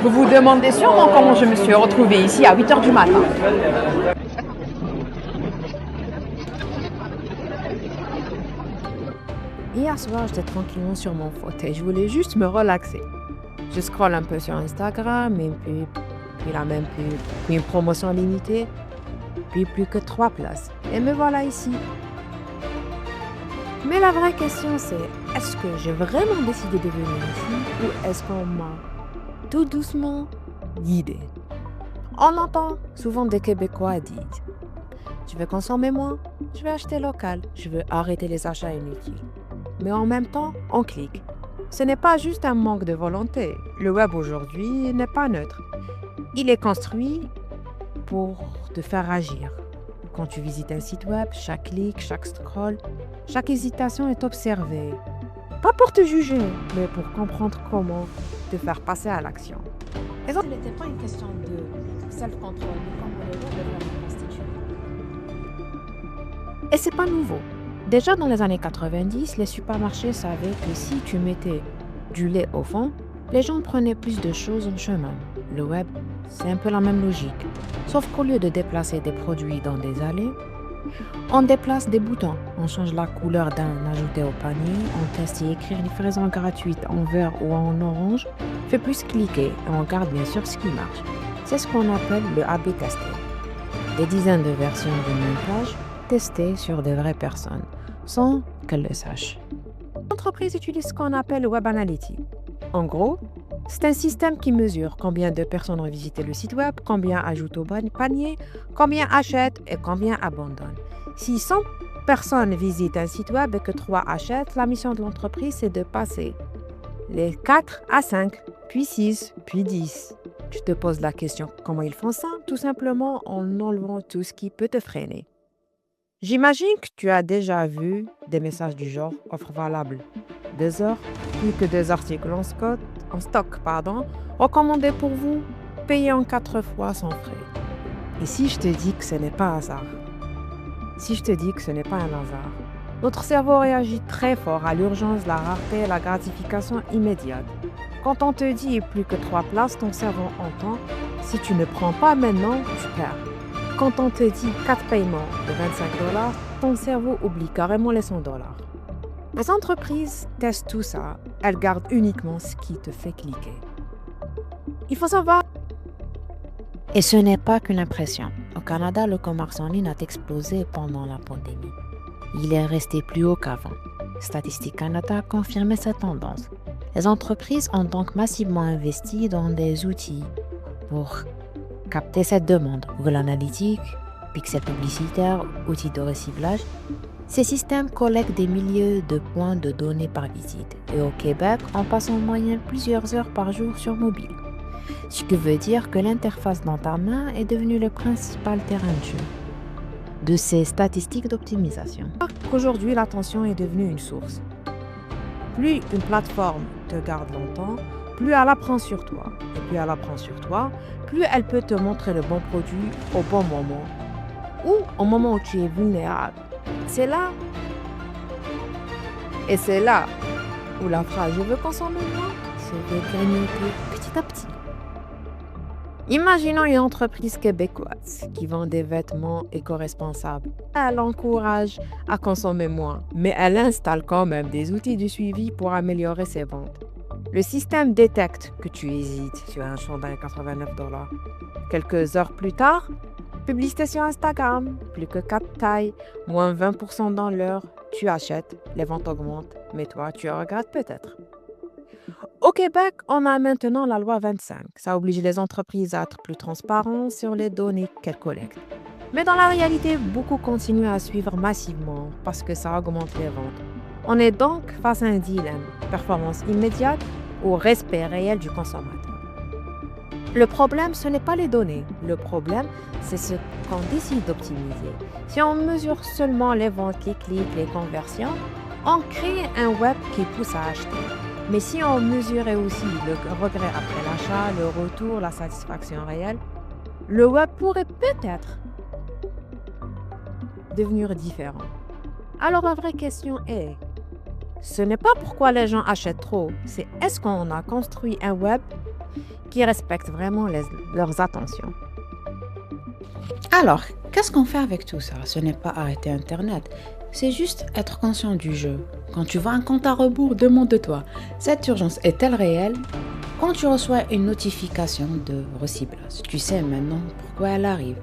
Vous vous demandez sûrement comment je me suis retrouvée ici à 8 heures du matin. Hier soir, j'étais tranquillement sur mon fauteuil. Je voulais juste me relaxer. Je scrolle un peu sur Instagram, et puis la même pub, puis une promotion limitée, puis plus que 3 places. Et me voilà ici. Mais la vraie question c'est, est-ce que j'ai vraiment décidé de venir ici ou est-ce qu'on m'a tout doucement guidé? On entend souvent des Québécois dire, je veux consommer moins, je veux acheter local, je veux arrêter les achats inutiles. Mais en même temps, on clique. Ce n'est pas juste un manque de volonté. Le web aujourd'hui n'est pas neutre. Il est construit pour te faire agir. Quand tu visites un site web, chaque clic, chaque scroll, chaque hésitation est observée. Pas pour te juger, mais pour comprendre comment te faire passer à l'action. Et ça, ce n'était pas une question de self-control, mais comment le web devrait être constitué. Et c'est pas nouveau. Déjà dans les années 90, les supermarchés savaient que si tu mettais du lait au fond, les gens prenaient plus de choses en chemin. Le web, c'est un peu la même logique. Sauf qu'au lieu de déplacer des produits dans des allées, on déplace des boutons. On change la couleur d'un ajouté au panier, on teste et écrire livraison gratuite en vert ou en orange, fait plus cliquer et on regarde bien sûr ce qui marche. C'est ce qu'on appelle le A/B testing. Des dizaines de versions d'une même page testées sur de vraies personnes, sans qu'elles le sachent. L'entreprise utilise ce qu'on appelle le Web Analytics. En gros, c'est un système qui mesure combien de personnes ont visité le site web, combien ajoutent au panier, combien achètent et combien abandonnent. Si 100 personnes visitent un site web et que 3 achètent, la mission de l'entreprise c'est de passer les 4 à 5, puis 6, puis 10. Tu te poses la question, comment ils font ça? Tout simplement en enlevant tout ce qui peut te freiner. J'imagine que tu as déjà vu des messages du genre « offre valable 2 heures, plus que 2 articles en stock, recommandés pour vous, payés en 4 fois sans frais ». Et si je te dis que ce n'est pas un hasard? Si je te dis que ce n'est pas un hasard? Notre cerveau réagit très fort à l'urgence, la rareté et la gratification immédiate. Quand on te dit plus que 3 places, ton cerveau entend « si tu ne prends pas maintenant, tu perds ». Quand on te dit 4 paiements de 25 $, ton cerveau oublie carrément les 100 $. Les entreprises testent tout ça, elles gardent uniquement ce qui te fait cliquer. Il faut savoir. Et ce n'est pas qu'une impression. Au Canada, le commerce en ligne a explosé pendant la pandémie. Il est resté plus haut qu'avant. Statistique Canada a confirmé cette tendance. Les entreprises ont donc massivement investi dans des outils pour capter cette demande. Google Analytics, pixels publicitaires, outils de reciblage. Ces systèmes collectent des milliers de points de données par visite. Et au Québec, on passe en moyenne plusieurs heures par jour sur mobile. Ce qui veut dire que l'interface dans ta main est devenue le principal terrain de jeu de ces statistiques d'optimisation. Aujourd'hui, l'attention est devenue une source. Plus une plateforme te garde longtemps, plus elle apprend sur toi. Et plus elle apprend sur toi, plus elle peut te montrer le bon produit au bon moment ou au moment où tu es vulnérable. C'est là où la phrase « je veux consommer moins » se fait grignoter petit à petit. Imaginons une entreprise québécoise qui vend des vêtements éco-responsables. Elle encourage à consommer moins, mais elle installe quand même des outils de suivi pour améliorer ses ventes. Le système détecte que tu hésites sur un chandail à 89 $. Quelques heures plus tard, publicité sur Instagram, plus que 4 tailles, moins 20% dans l'heure, tu achètes, les ventes augmentent, mais toi, tu regrettes peut-être. Au Québec, on a maintenant la loi 25. Ça oblige les entreprises à être plus transparentes sur les données qu'elles collectent. Mais dans la réalité, beaucoup continuent à suivre massivement parce que ça augmente les ventes. On est donc face à un dilemme, performance immédiate ou respect réel du consommateur. Le problème, ce n'est pas les données. Le problème, c'est ce qu'on décide d'optimiser. Si on mesure seulement les ventes, les clics, les conversions, on crée un web qui pousse à acheter. Mais si on mesurait aussi le regret après l'achat, le retour, la satisfaction réelle, le web pourrait peut-être devenir différent. Alors la vraie question est, ce n'est pas pourquoi les gens achètent trop, c'est est-ce qu'on a construit un web qui respectent vraiment leurs attentions. Alors, qu'est-ce qu'on fait avec tout ça? Ce n'est pas arrêter Internet, c'est juste être conscient du jeu. Quand tu vois un compte à rebours, demande-toi, cette urgence est-elle réelle? Quand tu reçois une notification de reciblage, tu sais maintenant pourquoi elle arrive.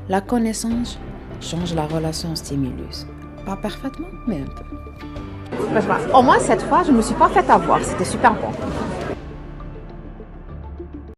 La connaissance change la relation stimulus. Pas parfaitement, mais un peu. Au moins cette fois, je ne me suis pas fait avoir. C'était super bon.